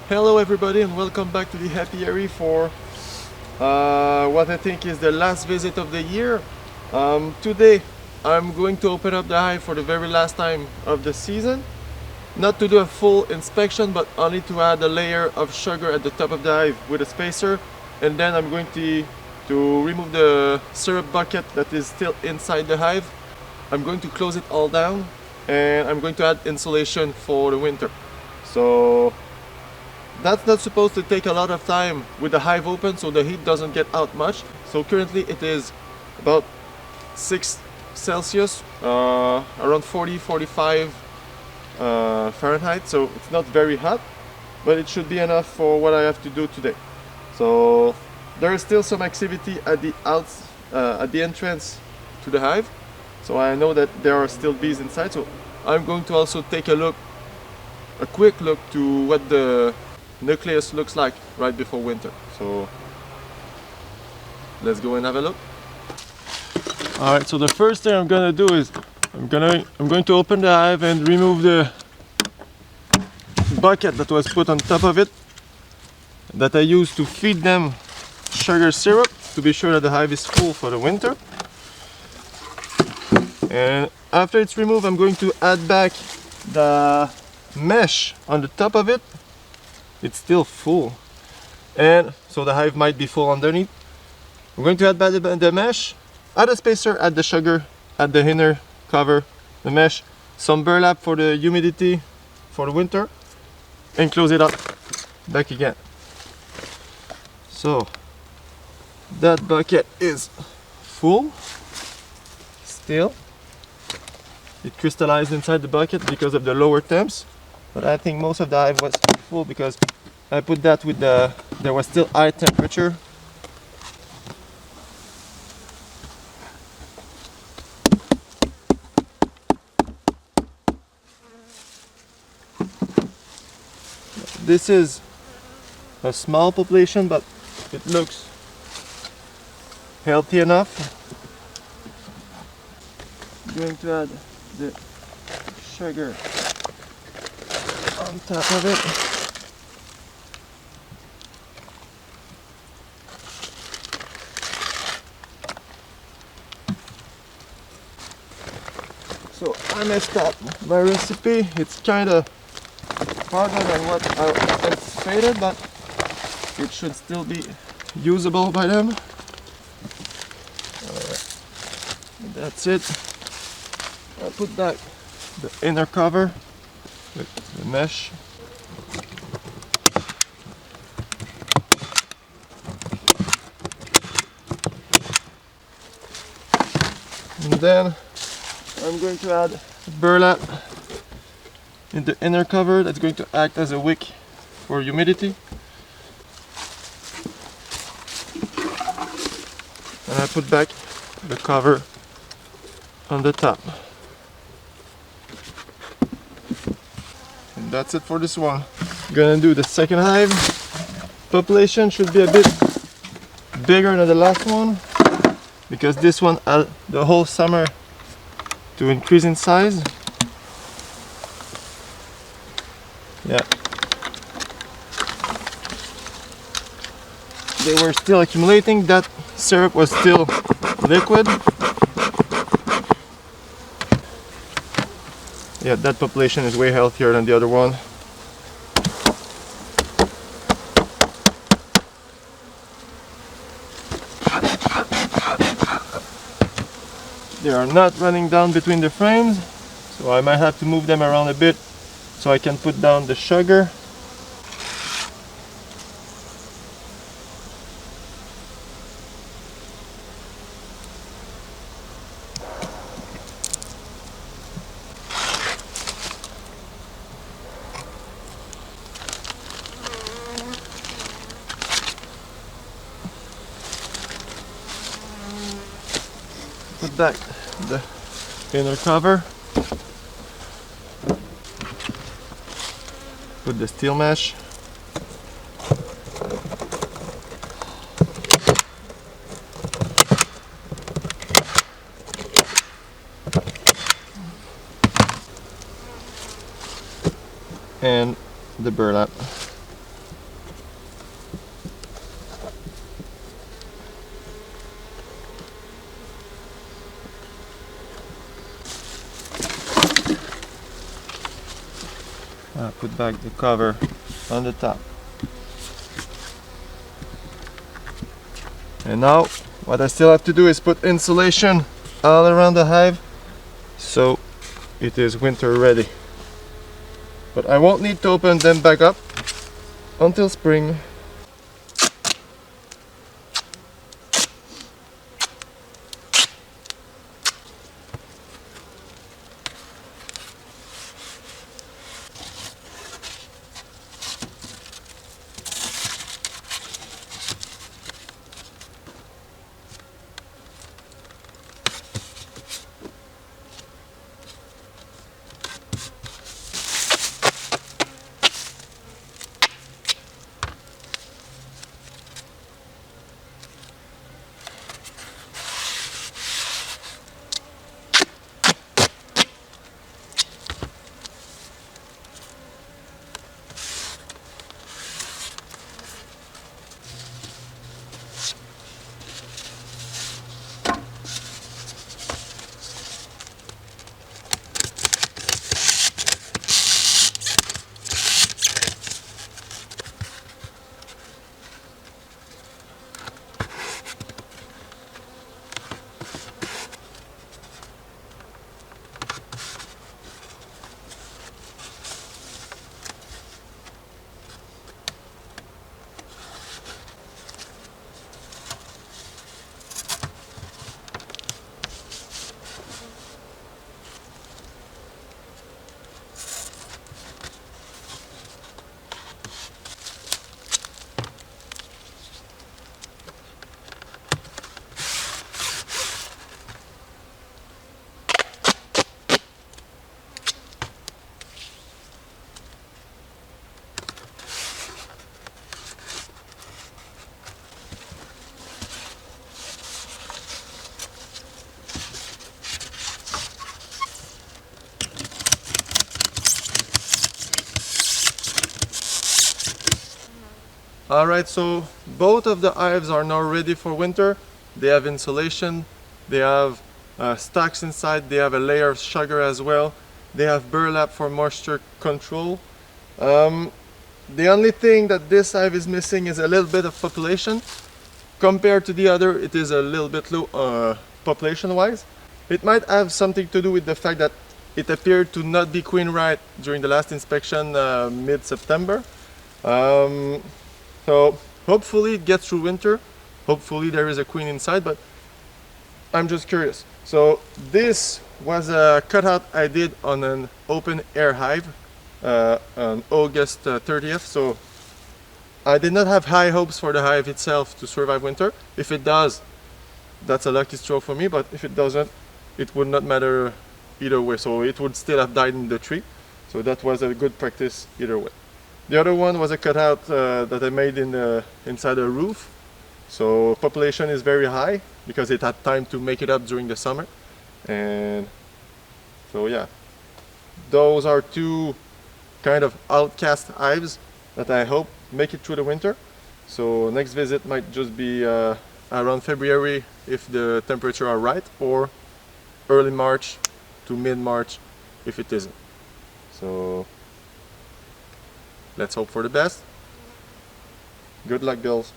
Hello everybody and welcome back to the apiary for what I think is the last visit of the year. Today I'm going to open up the hive for the very last time of the season. Not to do a full inspection, but only to add a layer of sugar at the top of the hive with a spacer, and then I'm going to remove the syrup bucket that is still inside the hive. I'm going to close it all down and I'm going to add insulation for the winter. So that's not supposed to take a lot of time with the hive open, so the heat doesn't get out much. So currently it is about 6 Celsius, around 40-45 Fahrenheit, so it's not very hot, but it should be enough for what I have to do today. So there is still some activity at the entrance to the hive, so I know that there are still bees inside, so I'm going to also take a quick look to what the nucleus looks like right before winter. So let's go and have a look. Alright, so the first thing I'm gonna do is I'm going to open the hive and remove the bucket that was put on top of it that I used to feed them sugar syrup to be sure that the hive is full for the winter. And after it's removed, I'm going to add back the mesh on the top of it. It's still full, and so the hive might be full underneath. I'm going to add back the mesh, add a spacer, add the sugar, add the inner cover, the mesh, some burlap for the humidity for the winter, and close it up back again. So that bucket is full still. It crystallized inside the bucket because of the lower temps, but I think most of the hive was full because I put that with there was still high temperature. This is a small population, but it looks healthy enough. I'm going to add the sugar on top of it. So I messed up my recipe. It's kind of harder than what I anticipated, but it should still be usable by them. That's it. I'll put back the inner cover with the mesh. And then I'm going to add burlap in the inner cover that's going to act as a wick for humidity. And I put back the cover on the top. And that's it for this one. I'm gonna do the second hive. Population should be a bit bigger than the last one because this one had the whole summer to increase in size. Yeah. They were still accumulating. That syrup was still liquid. Yeah, that population is way healthier than the other one. They are not running down between the frames, so I might have to move them around a bit so I can put down the sugar. Put back the inner cover. Put the steel mesh. And the burlap. Put back the cover on the top. And now what I still have to do is put insulation all around the hive so it is winter ready. But I won't need to open them back up until spring. Alright, so both of the hives are now ready for winter. They have insulation, they have stocks inside, they have a layer of sugar as well. They have burlap for moisture control. The only thing that this hive is missing is a little bit of population. Compared to the other, it is a little bit low population-wise. It might have something to do with the fact that it appeared to not be queen right during the last inspection mid-September. So hopefully it gets through winter. Hopefully there is a queen inside, but I'm just curious. So this was a cutout I did on an open air hive on August 30th. So I did not have high hopes for the hive itself to survive winter. If it does, that's a lucky stroke for me, but if it doesn't, it would not matter either way. So it would still have died in the tree. So that was a good practice either way. The other one was a cutout that I made inside a roof. So population is very high because it had time to make it up during the summer. And so yeah, those are two kind of outcast hives that I hope make it through the winter. So next visit might just be around February if the temperature are right, or early March to mid-March if it isn't. So let's hope for the best. Good luck, girls.